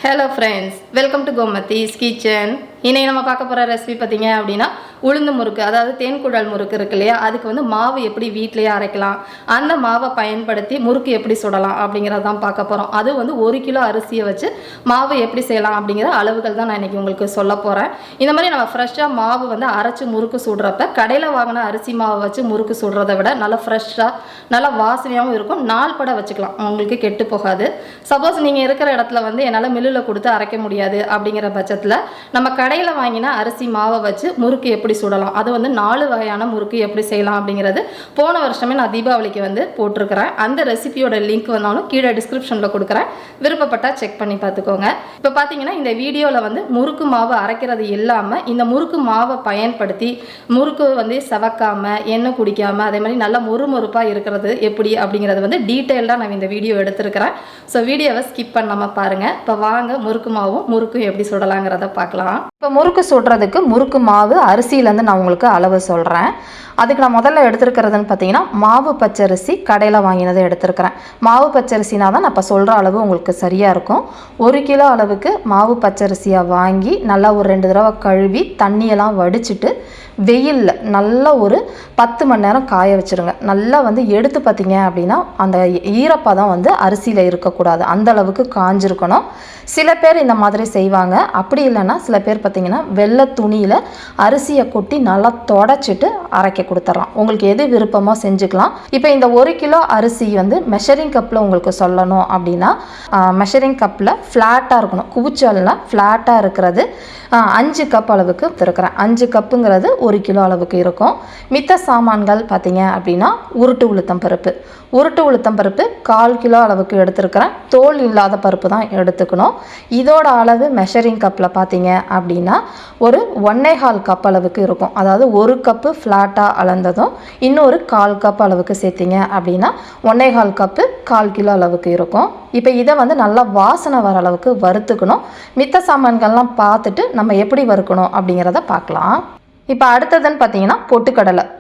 Hello friends, welcome to Gomathi's kitchen. இன்னைக்கு நம்ம பார்க்க போற ரெசிபி பாத்தீங்க அப்படினா உளுந்து முறுக்கு அதாவது தேன்குழல் முறுக்கு இருக்கு இல்லையா அதுக்கு வந்து மாவு எப்படி வீட்லயே அரைக்கலாம் அந்த மாவை பயன்படுத்தி முறுக்கு எப்படி சுடலாம் அப்படிங்கறத தான் பார்க்க போறோம். அது வந்து 1 கிலோ அரிசியை வச்சு மாவு எப்படி செய்யலாம் அப்படிங்கற அளவுகள் தான் நான் இன்னைக்கு உங்களுக்கு சொல்ல போறேன். இந்த மாதிரி நம்ம ஃப்ரெஷ்ஷா மாவு வந்து அரைச்சு முறுக்கு சுடுறப்ப கடையில வாங்குன அரிசி மாவு வச்சு முறுக்கு சுடுறதை விட நல்ல ஃப்ரெஷ்ஷா நல்ல வாசனையாவும் இருக்கும். நாள் பட வச்சுக்கலாம், உங்களுக்கு கெட்டு போகாது. சப்போஸ் நீங்க இருக்கிற இடத்துல வந்து என்னால மில்லுல கொடுத்து அரைக்க முடியாது அப்படிங்கிற பட்சத்துல நம்ம கடையில் வாங்கின அரிசி மாவை வச்சு முறுக்கு எப்படி சுடலாம், அது வந்து 4 வகையான முறுக்கு எப்படி செய்யலாம் அப்படிங்கிறது போன வருஷமே நான் தீபாவளிக்கு வந்து போட்டிருக்கிறேன். அந்த ரெசிபியோட லிங்க் வந்தாலும் கீழே டிஸ்கிரிப்ஷனில் கொடுக்குறேன், விருப்பப்பட்டால் செக் பண்ணி பார்த்துக்கோங்க. இப்போ பார்த்தீங்கன்னா இந்த வீடியோவில் வந்து முறுக்கு மாவு அரைக்கிறது இல்லாமல் இந்த முறுக்கு மாவை பயன்படுத்தி முறுக்கு வந்து செவக்காமல் எண்ணெய் குடிக்காமல் அதே மாதிரி நல்லா மொறுமொறுப்பாக இருக்கிறது எப்படி அப்படிங்கிறது வந்து டீட்டெயில்டாக நான் இந்த வீடியோ எடுத்திருக்கிறேன். ஸோ வீடியோவை ஸ்கிப் பண்ணாமல் பாருங்கள். இப்போ வாங்க முறுக்கு மாவும் முறுக்கும் எப்படி சுடலாங்கிறத பார்க்கலாம். இப்போ முறுக்கு சுடுறதுக்கு முறுக்கு மாவு அரிசியிலேருந்து நான் உங்களுக்கு அளவு சொல்கிறேன். அதுக்கு நான் முதல்ல எடுத்துருக்கிறதுன்னு பார்த்தீங்கன்னா மாவு பச்சரிசி கடையில் வாங்கினதை எடுத்துருக்கிறேன். மாவு பச்சரிசினா தான் நான் இப்போ சொல்கிற அளவு உங்களுக்கு சரியாக இருக்கும். 1 கிலோ அளவுக்கு மாவு பச்சரிசியை வாங்கி நல்லா ஒரு 2 தடவை கழுவி தண்ணியெல்லாம் வடிச்சிட்டு வெயிலில் நல்லா ஒரு 10 மணி நேரம் காய வச்சுருங்க. நல்லா வந்து எடுத்து பார்த்தீங்க அப்படின்னா அந்த ஈரப்பதம் வந்து அரிசியில் இருக்கக்கூடாது, அந்த அளவுக்கு காஞ்சிருக்கணும். சில பேர் இந்த மாதிரி செய்வாங்க. அப்படி இல்லைன்னா சில பேர் பார்த்தீங்கன்னா வெள்ளை துணியில் அரிசியை கொட்டி நல்லா தொடச்சிட்டு அரைக்க கொடுத்துட்றான். உங்களுக்கு எது விருப்பமோ செஞ்சுக்கலாம். இப்போ இந்த 1 கிலோ அரிசி வந்து மெஷரிங் கப்பில் உங்களுக்கு சொல்லணும் அப்படின்னா மெஷரிங் கப்பில் ஃப்ளாட்டாக இருக்கணும், குவிச்சல்னால் ஃப்ளாட்டாக இருக்கிறது 5 கப் அளவுக்கு இருக்கிறேன். 5 கப்புங்கிறது 1 கிலோ அளவுக்கு இருக்கும். மித்த சாமான்கள் பார்த்தீங்க அப்படின்னா உருட்டு உளுத்தம் பருப்பு 1/4 கிலோ அளவுக்கு எடுத்துருக்கிறேன். தோல் இல்லாத பருப்பு தான் எடுத்துக்கணும். இதோட அளவு மெஷரிங் கப்பில் பார்த்தீங்க அப்படின்னா ஒரு 1.25 கப் அளவுக்கு இருக்கும். அதாவது 1 கப்பு ஃப்ளாட்டாக அளந்ததும் இன்னொரு 1/4 கப் அளவுக்கு சேர்த்திங்க அப்படின்னா 1.25 கப்பு 1/4 கிலோ அளவுக்கு இருக்கும். இப்போ இதை வந்து நல்லா வாசனை வர அளவுக்கு வறுத்துக்கணும். மித்த சாமான்கள்லாம் பார்த்துட்டு நம்ம எப்படி வறுக்கணும் அப்படிங்கிறத பார்க்கலாம். இப்போ அடுத்ததுன்னு பார்த்தீங்கன்னா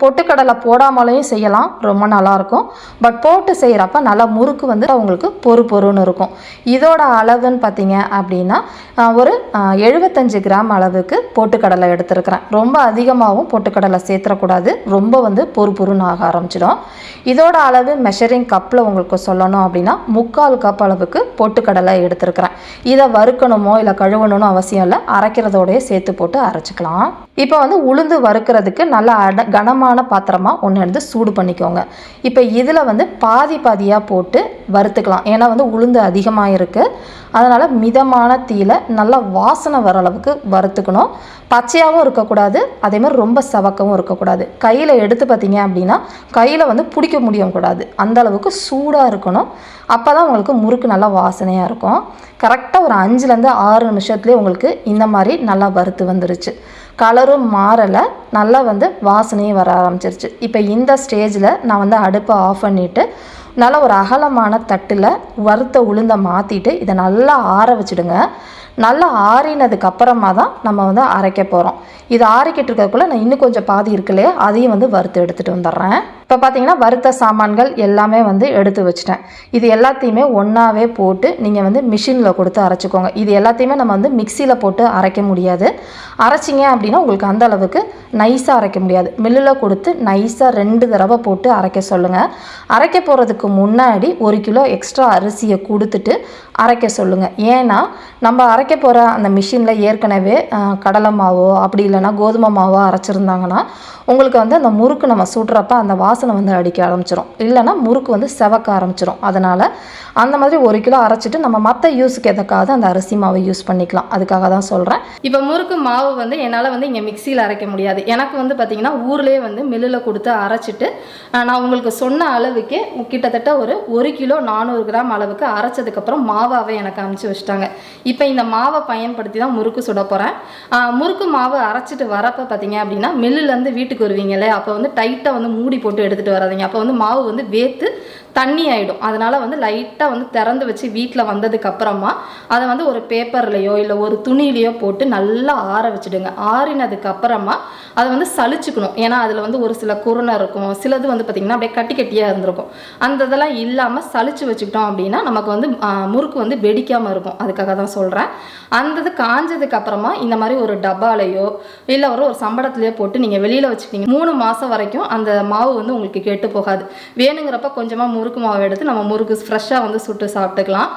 பொட்டுக்கடலை போடாமலையும் செய்யலாம், ரொம்ப நல்லாயிருக்கும். பட் போட்டு செய்கிறப்ப நல்லா முறுக்கு வந்து அவங்களுக்கு பொறுன்னு இருக்கும். இதோட அளவுன்னு பார்த்தீங்க அப்படின்னா ஒரு 75 கிராம் அளவுக்கு பொட்டுக்கடலை எடுத்துருக்கிறேன். ரொம்ப அதிகமாகவும் பொட்டுக்கடலை சேர்த்துடக்கூடாது, ரொம்ப வந்து பொறுன்னு ஆக ஆரம்பிச்சிடும். இதோட அளவு மெஷரிங் கப்பில் உங்களுக்கு சொல்லணும் அப்படின்னா 3/4 கப் அளவுக்கு பொட்டுக்கடலை எடுத்துருக்கிறேன். இதை வறுக்கணுமோ இல்லை கழுவணும்னு அவசியம் இல்லை, அரைக்கிறதோடய சேர்த்து போட்டு அரைச்சிக்கலாம். இப்போ வந்து உளுந்து வறுக்கிறதுக்கு நல்லா கனமான பாத்திரமாக ஒன்று எடுத்து சூடு பண்ணிக்கோங்க. இப்போ இதில் வந்து பாதியாக போட்டு வறுத்துக்கலாம். ஏன்னா வந்து உளுந்து அதிகமாக இருக்குது, அதனால் மிதமான தீயில நல்லா வாசனை வர அளவுக்கு வறுத்துக்கணும். பச்சையாகவும் இருக்கக்கூடாது, அதே மாதிரி ரொம்ப சவக்கவும் இருக்கக்கூடாது. கையில் எடுத்து பார்த்தீங்க அப்படின்னா கையில் வந்து பிடிக்க முடியும் கூடாது, அந்த அளவுக்கு சூடாக இருக்கணும். அப்போ தான் உங்களுக்கு முறுக்கு நல்லா வாசனையாக இருக்கும். கரெக்டாக ஒரு 5லேருந்து 6 நிமிஷத்துலேயே உங்களுக்கு இந்த மாதிரி நல்லா வறுத்து வந்துருச்சு. கலரும் மாறலை, நல்லா வந்து வாசனையும் வர ஆரம்பிச்சிருச்சு. இப்போ இந்த ஸ்டேஜில் நான் வந்து அடுப்பை ஆஃப் பண்ணிவிட்டு நல்லா ஒரு அகலமான தட்டில் வறுத்த உளுந்தை மாற்றிட்டு இதை நல்லா ஆற வச்சுடுங்க. நல்லா ஆறினதுக்கு அப்புறமா தான் நம்ம வந்து அரைக்க போகிறோம். இது ஆறிக்கிட்டு இருக்கிறதுக்குள்ளே நான் இன்னும் கொஞ்சம் பாதி இருக்கு இல்லையா, அதையும் வந்து வறுத்து எடுத்துகிட்டு வந்துடுறேன். இப்போ பார்த்தீங்கன்னா வறுத்த சாமான்கள் எல்லாமே வந்து எடுத்து வச்சுட்டேன். இது எல்லாத்தையுமே ஒன்றாவே போட்டு நீங்கள் வந்து மிஷினில் கொடுத்து அரைச்சிக்கோங்க. இது எல்லாத்தையுமே நம்ம வந்து மிக்சியில் போட்டு அரைக்க முடியாது. அரைச்சிங்க அப்படின்னா உங்களுக்கு அந்த அளவுக்கு நைஸாக அரைக்க முடியாது. மில்லில் கொடுத்து நைஸாக 2 தடவை போட்டு அரைக்க சொல்லுங்கள். அரைக்க போகிறதுக்கு முன்னாடி 1 கிலோ எக்ஸ்ட்ரா அரிசியை கொடுத்துட்டு அரைக்க சொல்லுங்கள். ஏன்னா நம்ம அரைக்க போகிற அந்த மிஷினில் ஏற்கனவே கடலை மாவோ அப்படி இல்லைன்னா கோதுமை மாவோ அரைச்சிருந்தாங்கன்னா உங்களுக்கு வந்து அந்த முறுக்கு நம்ம சுடுறப்ப அந்த வாசனை வந்து அடிக்க ஆரம்பிச்சிடும், இல்லைன்னா முறுக்கு வந்து செவக்க ஆரம்பிச்சிடும். அதனால் அந்த மாதிரி 1 கிலோ அரைச்சிட்டு நம்ம மற்ற யூஸுக்கு எதுக்காவது அந்த அரிசி மாவை யூஸ் பண்ணிக்கலாம், அதுக்காக தான் சொல்கிறேன். இப்போ முறுக்கு மாவு வந்து என்னால் வந்து இங்கே மிக்சியில் அரைக்க முடியாது. எனக்கு வந்து பார்த்திங்கன்னா ஊர்லேயே வந்து மில்லில் கொடுத்து அரைச்சிட்டு நான் உங்களுக்கு சொன்ன அளவுக்கு கிட்டத்தட்ட ஒரு 1 கிலோ 400 கிராம் அளவுக்கு அரைச்சதுக்கப்புறம் மாவாவே எனக்கு அனுப்பிச்சி வச்சுட்டாங்க. இப்போ இந்த மாவை பயன்படுத்தி தான் முறுக்கு சுட போகிறேன். முறுக்கு மாவு அரைச்சிட்டு வரப்போ பார்த்தீங்க அப்படின்னா மில்லுலேருந்து வீட்டுக்கு வருவீங்களே, அப்போ வந்து டைட்டாக வந்து மூடி போட்டு எடுத்துகிட்டு வராதிங்க. அப்போ வந்து மாவு வந்து வேத்து தண்ணி ஆகிடும். அதனால் வந்து லைட்டாக வந்து திறந்து வச்சு வீட்டில் வந்ததுக்கப்புறமா அதை வந்து ஒரு பேப்பர்லையோ இல்லை ஒரு துணியிலையோ போட்டு நல்லா ஆற வச்சுடுங்க. ஆறினதுக்கப்புறமா அதை வந்து சலிச்சுக்கணும். ஏன்னா அதில் வந்து ஒரு சில குருணை இருக்கும், சிலது வந்து பார்த்திங்கன்னா அப்படியே கட்டி கட்டியாக இருந்திருக்கும். அந்த இதெல்லாம் இல்லாமல் சலிச்சு வச்சுக்கிட்டோம் அப்படின்னா நமக்கு வந்து முறுக்கு வந்து வெடிக்காமல் இருக்கும். அதுக்காக தான் சொல்கிறேன். அந்த இது காஞ்சதுக்கப்புறமா இந்த மாதிரி ஒரு டப்பாலையோ இல்லை ஒரு சம்பளத்துலையோ போட்டு நீங்கள் வெளியில் வச்சுக்கிட்டீங்க 3 மாதம் வரைக்கும் அந்த மாவு வந்து உங்களுக்கு கெட்டு போகாது. வேணுங்கிறப்ப கொஞ்சமாக முறுக்கு மாவு எடுத்து நம்ம முறுக்கு ஃப்ரெஷ்ஷாக வந்து சுட்டு சாப்பிட்டுக்கலாம்.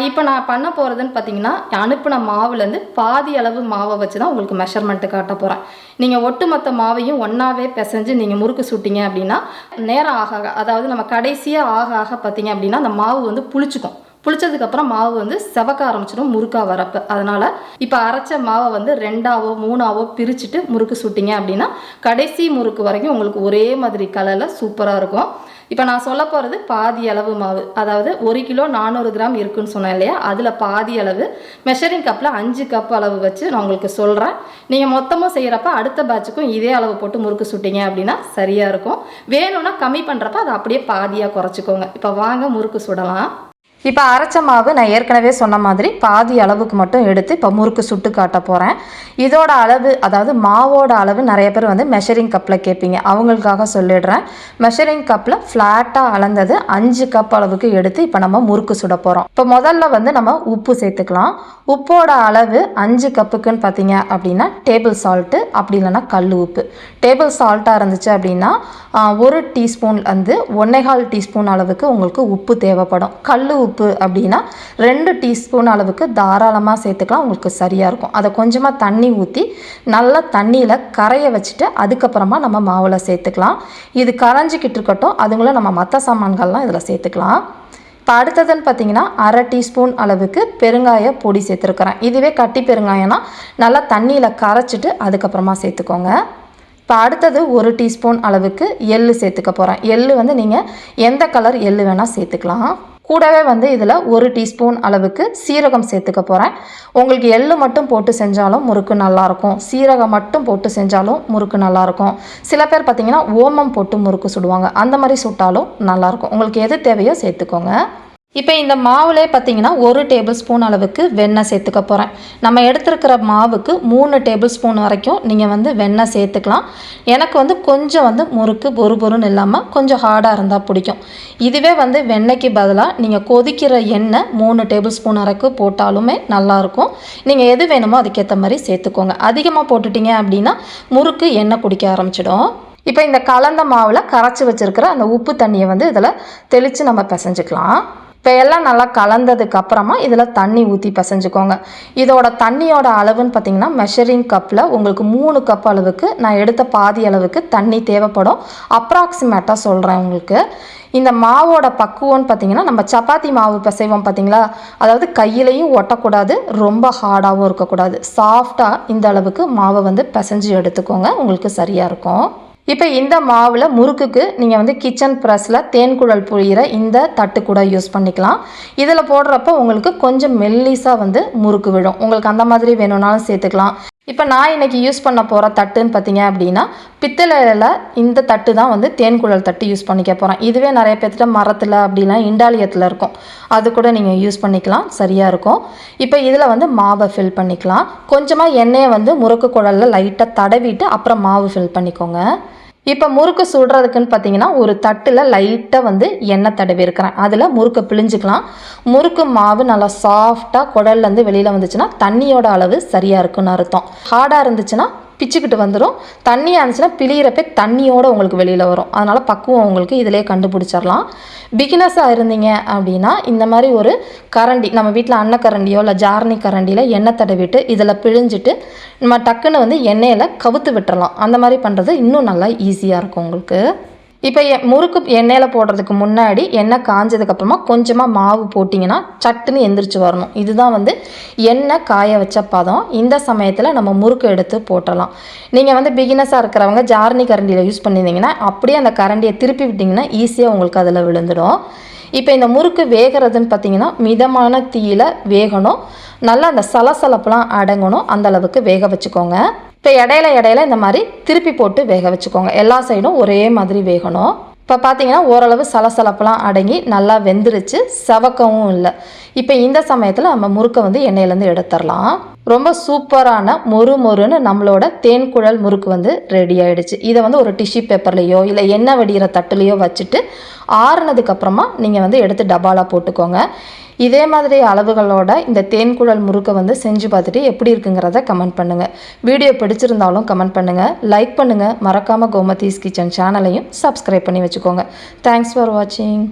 இப்போ நான் பண்ண போகிறதுன்னு பார்த்தீங்கன்னா அனுப்பின மாவுலேருந்து பாதி அளவு மாவை வச்சு தான் உங்களுக்கு மெஷர்மெண்ட்டு காட்ட போகிறேன். நீங்கள் ஒட்டுமொத்த மாவையும் ஒன்றாவே பிசைஞ்சு நீங்கள் முறுக்கு சுட்டிங்க அப்படின்னா நேரம் ஆக அதாவது நம்ம கடைசியாக ஆக பார்த்தீங்க அப்படின்னா அந்த மாவு வந்து புளிச்சுக்கும். புளிச்சதுக்கப்புறம் மாவு வந்து செவக்க ஆரம்பிச்சிடும் முறுக்கா வரப்போ. அதனால் இப்போ அரைச்ச மாவை வந்து 2ஆவோ 3ஆவோ பிரிச்சுட்டு முறுக்கு சுட்டிங்க அப்படின்னா கடைசி முறுக்கு வரைக்கும் உங்களுக்கு ஒரே மாதிரி கலரில் சூப்பராக இருக்கும். இப்போ நான் சொல்ல போகிறது பாதி அளவு மாவு, அதாவது 1 கிலோ 400 கிராம் இருக்குன்னு சொன்னேன் இல்லையா, அதில் பாதி அளவு மெஷரிங் கப்பில் 5 கப் அளவு வச்சு நான் உங்களுக்கு சொல்கிறேன். நீங்கள் மொத்தமாக செய்கிறப்ப அடுத்த பேட்சுக்கும் இதே அளவு போட்டு முறுக்கு சுட்டிங்க அப்படின்னா சரியாக இருக்கும். வேணும்னா கம்மி பண்ணுறப்ப அதை அப்படியே பாதியாக குறைச்சிக்கோங்க. இப்போ வாங்க முறுக்கு சுடலாம். இப்போ அரைச்ச மாவு நான் ஏற்கனவே சொன்ன மாதிரி பாதி அளவுக்கு மட்டும் எடுத்து இப்போ முறுக்கு சுட்டு காட்ட போகிறேன். இதோட அளவு, அதாவது மாவோட அளவு நிறைய பேர் வந்து மெஷரிங் கப்பில் கேட்பீங்க, அவங்களுக்காக சொல்லிடுறேன். மெஷரிங் கப்பில் ஃப்ளாட்டாக அளந்தது 5 கப் அளவுக்கு எடுத்து இப்போ நம்ம முறுக்கு சுட போகிறோம். இப்போ முதல்ல வந்து நம்ம உப்பு சேர்த்துக்கலாம். உப்போட அளவு 5 கப்புக்குன்னு பார்த்தீங்க அப்படின்னா டேபிள் சால்ட்டு, அப்படி இல்லைன்னா கல் உப்பு. டேபிள் சால்ட்டாக இருந்துச்சு அப்படின்னா 1 டீஸ்பூன் வந்து 1.25 டீஸ்பூன் அளவுக்கு உங்களுக்கு உப்பு தேவைப்படும். கல் உப்பு அப்படின்னா 2 டீஸ்பூன் அளவுக்கு தாராளமாக சேர்த்துக்கலாம், உங்களுக்கு சரியாக இருக்கும். அதை கொஞ்சமாக தண்ணி ஊற்றி நல்லா தண்ணியில் கரைய வச்சுட்டு அதுக்கப்புறமா நம்ம மாவில் சேர்த்துக்கலாம். இது கரைஞ்சிக்கிட்டு இருக்கட்டும், அதுங்களும் நம்ம மற்ற சாமான்கள்லாம் இதில் சேர்த்துக்கலாம். இப்போ அடுத்ததுன்னு பார்த்தீங்கன்னா 1/2 டீஸ்பூன் அளவுக்கு பெருங்காய பொடி சேர்த்துருக்குறேன். இதுவே கட்டி பெருங்காயம்னா நல்லா தண்ணியில் கரைச்சிட்டு அதுக்கப்புறமா சேர்த்துக்கோங்க. இப்போ அடுத்தது 1 டீஸ்பூன் அளவுக்கு எள்ளு சேர்த்துக்க போகிறேன். எள்ளு வந்து நீங்கள் எந்த கலர் எள்ளு வேணால் சேர்த்துக்கலாம். கூடவே வந்து இதில் 1 டீஸ்பூன் அளவுக்கு சீரகம் சேர்த்துக்க போகிறேன். உங்களுக்கு எள்ளு மட்டும் போட்டு செஞ்சாலும் முறுக்கு நல்லாயிருக்கும், சீரகம் மட்டும் போட்டு செஞ்சாலும் முறுக்கு நல்லாயிருக்கும். சில பேர் பார்த்திங்கன்னா ஓமம் போட்டு முறுக்கு சுடுவாங்க, அந்த மாதிரி சுட்டாலும் நல்லாயிருக்கும். உங்களுக்கு எது தேவையோ சேர்த்துக்கோங்க. இப்போ இந்த மாவுலே பார்த்தீங்கன்னா 1 டேபிள் ஸ்பூன் அளவுக்கு வெண்ணெய் சேர்த்துக்க போகிறேன். நம்ம எடுத்துருக்கிற மாவுக்கு 3 டேபிள் ஸ்பூன் வரைக்கும் நீங்கள் வந்து வெண்ணெய் சேர்த்துக்கலாம். எனக்கு வந்து கொஞ்சம் வந்து முறுக்கு பொறுன்னு இல்லாமல் கொஞ்சம் ஹார்டாக இருந்தால் பிடிக்கும். இதுவே வந்து வெண்ணெய்க்கு பதிலாக நீங்கள் கொதிக்கிற எண்ணெய் 3 டேபிள் ஸ்பூன் வரைக்கும் போட்டாலுமே நல்லாயிருக்கும். நீங்கள் எது வேணுமோ அதுக்கேற்ற மாதிரி சேர்த்துக்கோங்க. அதிகமாக போட்டுட்டீங்க அப்படின்னா முறுக்கு எண்ணெய் குடிக்க ஆரம்பிச்சிடும். இப்போ இந்த கலந்த மாவில் கரைச்சி வச்சுருக்கிற அந்த உப்பு தண்ணியை வந்து இதில் தெளித்து நம்ம பிசைஞ்சிக்கலாம். இப்போ எல்லாம் நல்லா கலந்ததுக்கு அப்புறமா இதில் தண்ணி ஊற்றி பிசைஞ்சுக்கோங்க. இதோட தண்ணியோட அளவுன்னு பார்த்தீங்கன்னா மெஷரிங் கப்பில் உங்களுக்கு 3 கப் அளவுக்கு நான் எடுத்த பாதி அளவுக்கு தண்ணி தேவைப்படும். அப்ராக்சிமேட்டாக சொல்கிறேன் உங்களுக்கு. இந்த மாவோட பக்குவம்னு பார்த்தீங்கன்னா நம்ம சப்பாத்தி மாவு பிசைவோம் பார்த்தீங்களா, அதாவது கையிலையும் ஒட்டக்கூடாது, ரொம்ப ஹார்டாகவும் இருக்கக்கூடாது. சாஃப்டாக இந்த அளவுக்கு மாவை வந்து பிசைஞ்சு எடுத்துக்கோங்க, உங்களுக்கு சரியாக இருக்கும். இப்போ இந்த மாவில் முறுக்குக்கு நீங்கள் வந்து கிச்சன் ப்ரெஸ்ஸில் தேன்குழல் புழிகிற இந்த தட்டு கூட யூஸ் பண்ணிக்கலாம். இதில் போடுறப்போ உங்களுக்கு கொஞ்சம் மெல்லிஸாக வந்து முறுக்கு விழும். உங்களுக்கு அந்த மாதிரி வேணும்னாலும் சேர்த்துக்கலாம். இப்போ நான் இன்றைக்கி யூஸ் பண்ண போகிற தட்டுன்னு பார்த்தீங்க அப்படின்னா பித்தளையில் இந்த தட்டு தான் வந்து தேன்குழல் தட்டு யூஸ் பண்ணிக்க போகிறேன். இதுவே நிறைய பேர்த்திட்ட மரத்தில் அப்படின்னா இண்டாலியத்தில் இருக்கும், அது கூட நீங்கள் யூஸ் பண்ணிக்கலாம், சரியாக இருக்கும். இப்போ இதில் வந்து மாவை ஃபில் பண்ணிக்கலாம். கொஞ்சமாக எண்ணெயை வந்து முறுக்கு குழலில் லைட்டாக தடவிட்டு அப்புறம் மாவு ஃபில் பண்ணிக்கோங்க. இப்போ முறுக்கு சுடுறதுக்குன்னு பார்த்தீங்கன்னா ஒரு தட்டில் லைட்டாக வந்து எண்ணெய் தடவி இருக்கிறேன், அதில் முறுக்கை பிழிஞ்சிக்கலாம். முறுக்கு மாவு நல்லா சாஃப்டாக குடல்லேருந்து வெளியில் வந்துச்சுன்னா தண்ணியோட அளவு சரியாக இருக்குன்னு அர்த்தம். ஹார்டாக இருந்துச்சுன்னா பிச்சுக்கிட்டு வந்துடும், தண்ணியாக இருந்துச்சுன்னா பிழிகிறப்ப தண்ணியோடு உங்களுக்கு வெளியில் வரும். அதனால் பக்குவம் உங்களுக்கு இதிலே கண்டுபிடிச்சிடலாம். பிகினர்ஸாக இருந்தீங்க அப்படின்னா இந்த மாதிரி ஒரு கரண்டி, நம்ம வீட்டில் அன்னக்கரண்டியோ இல்லை ஜார்னி கரண்டியில் எண்ணெய் தடவிட்டு இதில் பிழிஞ்சிட்டு நம்ம டக்குன்னு வந்து எண்ணெயில் கவுத்து விட்டுறலாம். அந்த மாதிரி பண்ணுறது இன்னும் நல்லா ஈஸியாக இருக்கும் உங்களுக்கு. இப்போ முறுக்கு எண்ணெயில் போடுறதுக்கு முன்னாடி எண்ணெய் காஞ்சதுக்கப்புறமா கொஞ்சமாக மாவு போட்டிங்கன்னா சட்டுன்னு எந்திரிச்சு வரணும். இதுதான் வந்து எண்ணெய் காய வச்ச பதம். இந்த சமயத்தில் நம்ம முறுக்கு எடுத்து போட்டலாம். நீங்கள் வந்து பிகினஸாக இருக்கிறவங்க ஜார்னி கரண்டியில் யூஸ் பண்ணியிருந்தீங்கன்னா அப்படியே அந்த கரண்டியை திருப்பி விட்டிங்கன்னா ஈஸியாக உங்களுக்கு அதில் விழுந்துடும். இப்போ இந்த முறுக்கு வேகிறதுன்னு பார்த்தீங்கன்னா மிதமான தீயில் வேகணும், நல்லா அந்த சலசலப்பெலாம் அடங்கணும், அந்த அளவுக்கு வேக வச்சுக்கோங்க. இப்போ இடையில இந்த மாதிரி திருப்பி போட்டு வேக வச்சுக்கோங்க. எல்லா சைடும் ஒரே மாதிரி வேகணும். இப்போ பார்த்தீங்கன்னா ஓரளவு சலசலப்பெல்லாம் அடங்கி நல்லா வெந்துருச்சு, சவக்கவும் இல்லை. இப்போ இந்த சமயத்தில் நம்ம முறுக்கை வந்து எண்ணெயிலேருந்து எடுத்துடலாம். ரொம்ப சூப்பரான மொறுன்னு நம்மளோட தேன்குழல் முறுக்கு வந்து ரெடி ஆகிடுச்சு. இதை வந்து ஒரு டிஷ்யூ பேப்பர்லேயோ இல்லை எண்ணெய் வடிகிற தட்டுலேயோ வச்சுட்டு ஆறுனதுக்கப்புறமா நீங்கள் வந்து எடுத்து டப்பாவில் போட்டுக்கோங்க. இதே மாதிரி அளவுகளோட இந்த தேன்குழல் முறுக்கை வந்து செஞ்சு பார்த்துட்டு எப்படி இருக்குங்கிறத கமெண்ட் பண்ணுங்கள். வீடியோ பிடிச்சிருந்தாலும் கமெண்ட் பண்ணுங்கள், லைக் பண்ணுங்கள். மறக்காமல் கோமதிஸ் கிச்சன் சேனலையும் சப்ஸ்கிரைப் பண்ணி வச்சுக்கோங்க. தேங்க்ஸ் ஃபார் வாட்சிங்.